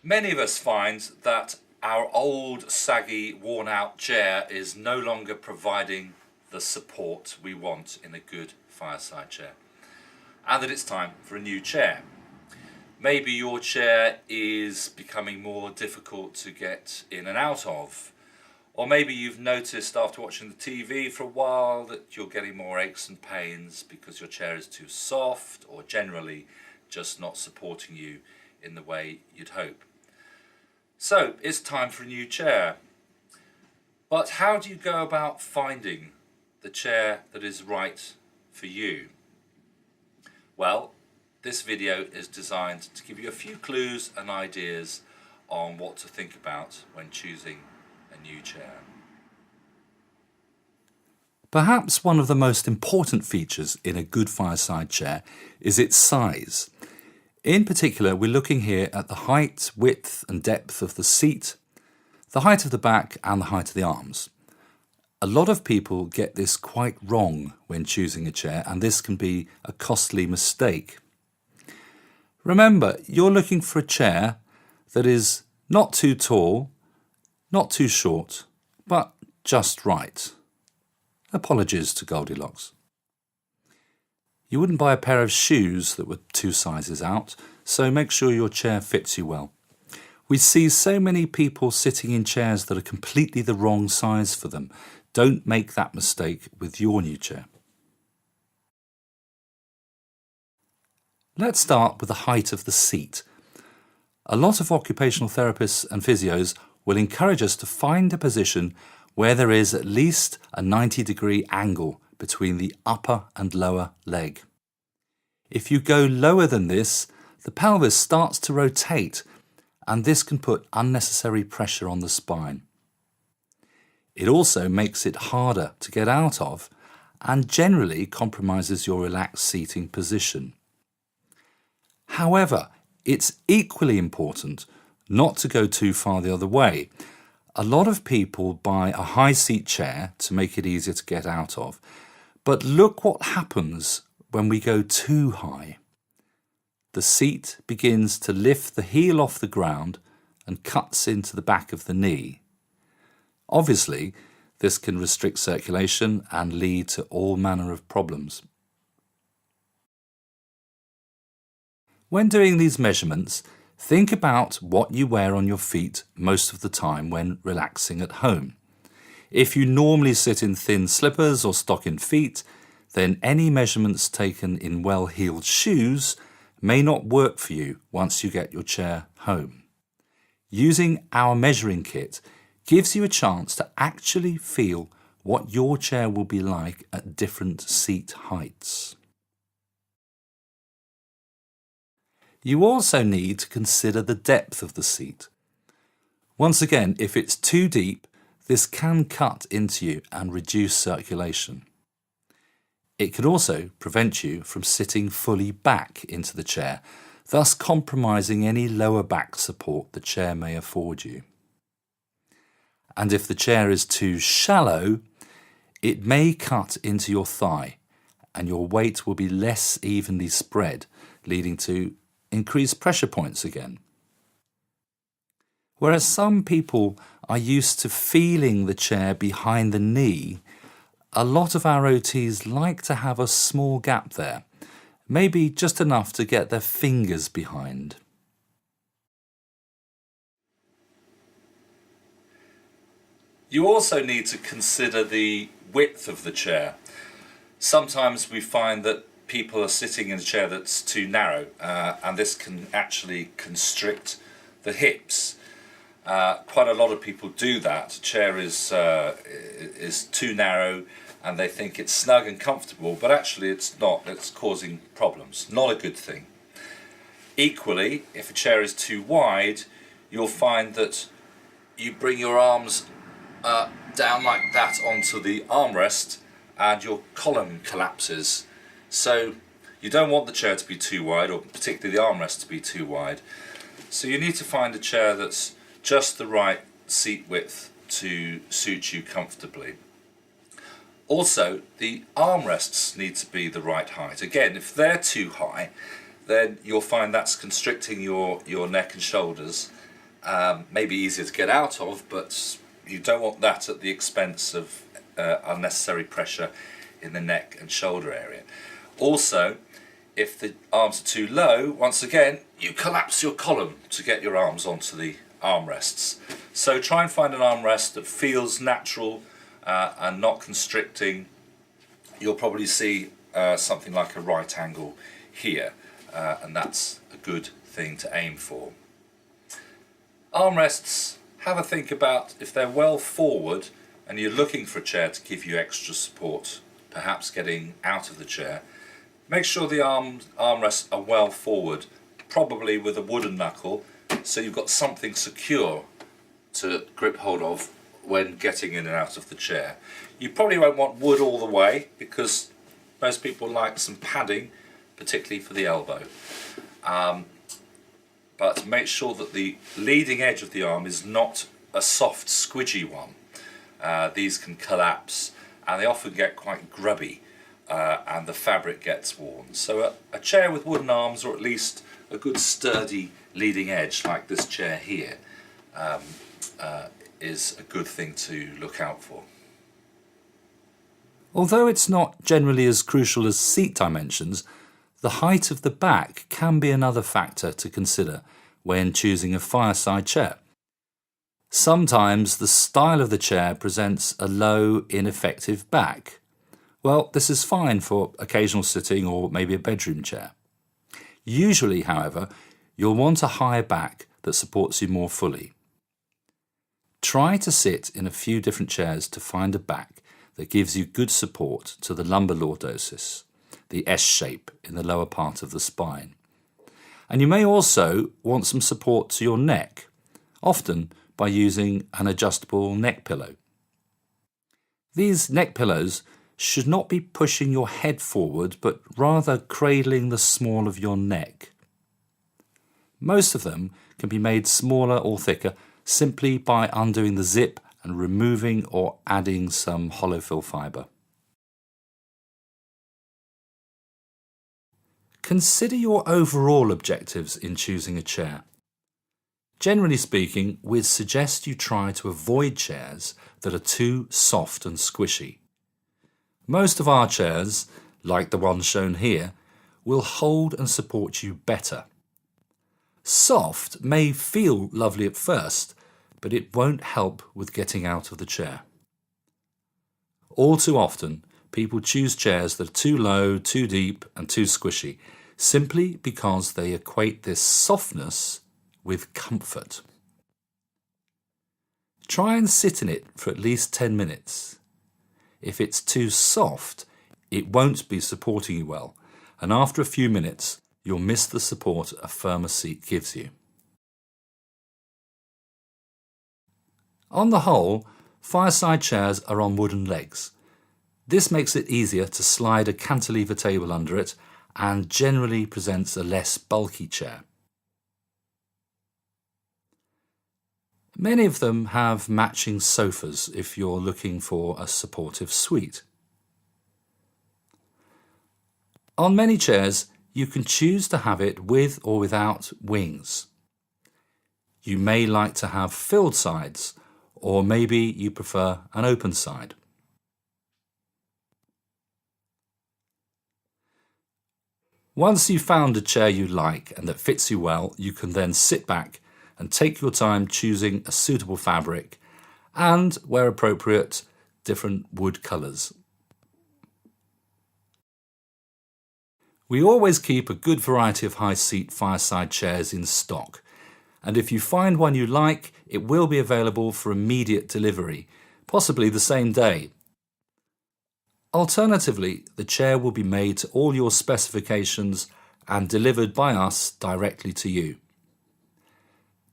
Many of us find that our old, saggy, worn-out chair is no longer providing the support we want in a good fireside chair, and that it's time for a new chair. Maybe your chair is becoming more difficult to get in and out of, or maybe you've noticed after watching the TV for a while that you're getting more aches and pains because your chair is too soft or generally just not supporting you in the way you'd hope. So it's time for a new chair. But how do you go about finding the chair that is right for you? Well, this video is designed to give you a few clues and ideas on what to think about when choosing a new chair. Perhaps one of the most important features in a good fireside chair is its size. In particular, we're looking here at the height, width and depth of the seat, the height of the back and the height of the arms. A lot of people get this quite wrong when choosing a chair, and this can be a costly mistake. Remember, you're looking for a chair that is not too tall, not too short, but just right. Apologies to Goldilocks. You wouldn't buy a pair of shoes that were 2 sizes out, so make sure your chair fits you well. We see so many people sitting in chairs that are completely the wrong size for them. Don't make that mistake with your new chair. Let's start with the height of the seat. A lot of occupational therapists and physios will encourage us to find a position where there is at least a 90-degree angle between the upper and lower leg. If you go lower than this, the pelvis starts to rotate, and this can put unnecessary pressure on the spine. It also makes it harder to get out of and generally compromises your relaxed seating position. However, it's equally important not to go too far the other way. A lot of people buy a high seat chair to make it easier to get out of, but look what happens when we go too high. The seat begins to lift the heel off the ground and cuts into the back of the knee. Obviously, this can restrict circulation and lead to all manner of problems. When doing these measurements, think about what you wear on your feet most of the time when relaxing at home. If you normally sit in thin slippers or stocking feet, then any measurements taken in well-heeled shoes may not work for you once you get your chair home. Using our measuring kit gives you a chance to actually feel what your chair will be like at different seat heights. You also need to consider the depth of the seat. Once again, if it's too deep, this can cut into you and reduce circulation. It can also prevent you from sitting fully back into the chair, thus compromising any lower back support the chair may afford you. And if the chair is too shallow, it may cut into your thigh and your weight will be less evenly spread, leading to increased pressure points again. Whereas some people are used to feeling the chair behind the knee, a lot of our OTs like to have a small gap there, maybe just enough to get their fingers behind. You also need to consider the width of the chair. Sometimes we find that people are sitting in a chair that's too narrow, and this can actually constrict the hips. Quite a lot of people do that. A chair is too narrow and they think it's snug and comfortable, but actually it's not. It's causing problems. Not a good thing. Equally, if a chair is too wide, you'll find that you bring your arms down like that onto the armrest and your column collapses. So you don't want the chair to be too wide, or particularly the armrest to be too wide. So you need to find a chair that's just the right seat width to suit you comfortably. Also, the armrests need to be the right height. Again, if they're too high, then you'll find that's constricting your neck and shoulders, maybe easier to get out of, but you don't want that at the expense of unnecessary pressure in the neck and shoulder area. Also, if the arms are too low, once again, you collapse your column to get your arms onto the armrests. So try and find an armrest that feels natural and not constricting. You'll probably see something like a right angle here, and that's a good thing to aim for. Armrests, have a think about if they're well forward and you're looking for a chair to give you extra support, perhaps getting out of the chair. Make sure the armrests are well forward, probably with a wooden knuckle, so you've got something secure to grip hold of when getting in and out of the chair. You probably won't want wood all the way because most people like some padding, particularly for the elbow. But make sure that the leading edge of the arm is not a soft, squidgy one. These can collapse and they often get quite grubby and the fabric gets worn. So a chair with wooden arms, or at least a good sturdy leading edge like this chair here, is a good thing to look out for. Although it's not generally as crucial as seat dimensions, the height of the back can be another factor to consider when choosing a fireside chair. Sometimes the style of the chair presents a low, ineffective back. Well, this is fine for occasional sitting or maybe a bedroom chair. Usually, however, you'll want a higher back that supports you more fully. Try to sit in a few different chairs to find a back that gives you good support to the lumbar lordosis, the S shape in the lower part of the spine. And you may also want some support to your neck, often by using an adjustable neck pillow. These neck pillows should not be pushing your head forward, but rather cradling the small of your neck. Most of them can be made smaller or thicker simply by undoing the zip and removing or adding some hollow fill fibre. Consider your overall objectives in choosing a chair. Generally speaking, we'd suggest you try to avoid chairs that are too soft and squishy. Most of our chairs, like the one shown here, will hold and support you better. Soft may feel lovely at first, but it won't help with getting out of the chair. All too often, people choose chairs that are too low, too deep and too squishy, simply because they equate this softness with comfort. Try and sit in it for at least 10 minutes. If it's too soft, it won't be supporting you well, and after a few minutes, you'll miss the support a firmer seat gives you. On the whole, fireside chairs are on wooden legs. This makes it easier to slide a cantilever table under it and generally presents a less bulky chair. Many of them have matching sofas if you're looking for a supportive suite. On many chairs, you can choose to have it with or without wings. You may like to have filled sides, or maybe you prefer an open side. Once you've found a chair you like and that fits you well, you can then sit back and take your time choosing a suitable fabric and, where appropriate, different wood colours. We always keep a good variety of high-seat fireside chairs in stock, and if you find one you like, it will be available for immediate delivery, possibly the same day. Alternatively, the chair will be made to all your specifications and delivered by us directly to you.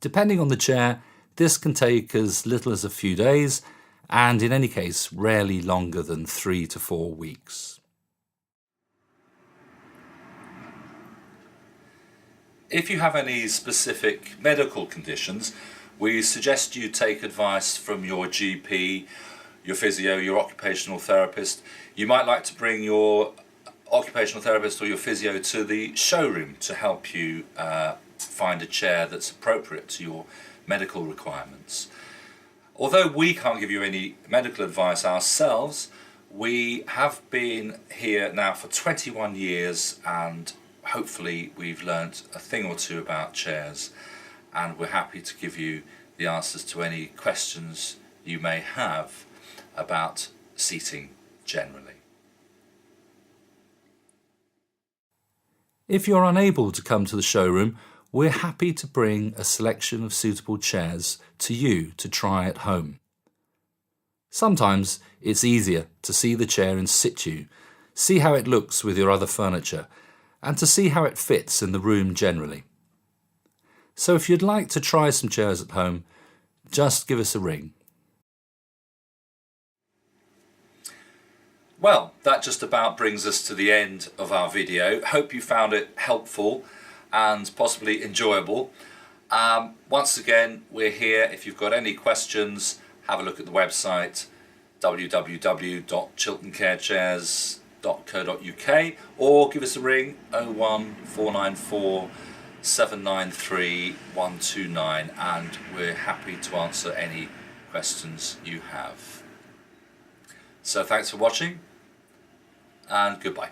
Depending on the chair, this can take as little as a few days, and in any case, rarely longer than 3 to 4 weeks. If you have any specific medical conditions, we suggest you take advice from your GP, your physio, your occupational therapist. You might like to bring your occupational therapist or your physio to the showroom to help you find a chair that's appropriate to your medical requirements. Although we can't give you any medical advice ourselves, we have been here now for 21 years and hopefully we've learnt a thing or two about chairs, and we're happy to give you the answers to any questions you may have about seating generally. If you're unable to come to the showroom, we're happy to bring a selection of suitable chairs to you to try at home. Sometimes it's easier to see the chair in situ, see how it looks with your other furniture, and to see how it fits in the room generally. So if you'd like to try some chairs at home, just give us a ring. Well, that just about brings us to the end of our video. Hope you found it helpful and possibly enjoyable. Once again, we're here. If you've got any questions, have a look at the website www.chiltoncarechairs.co.uk or give us a ring 01494 793 129 and we're happy to answer any questions you have. So thanks for watching and goodbye.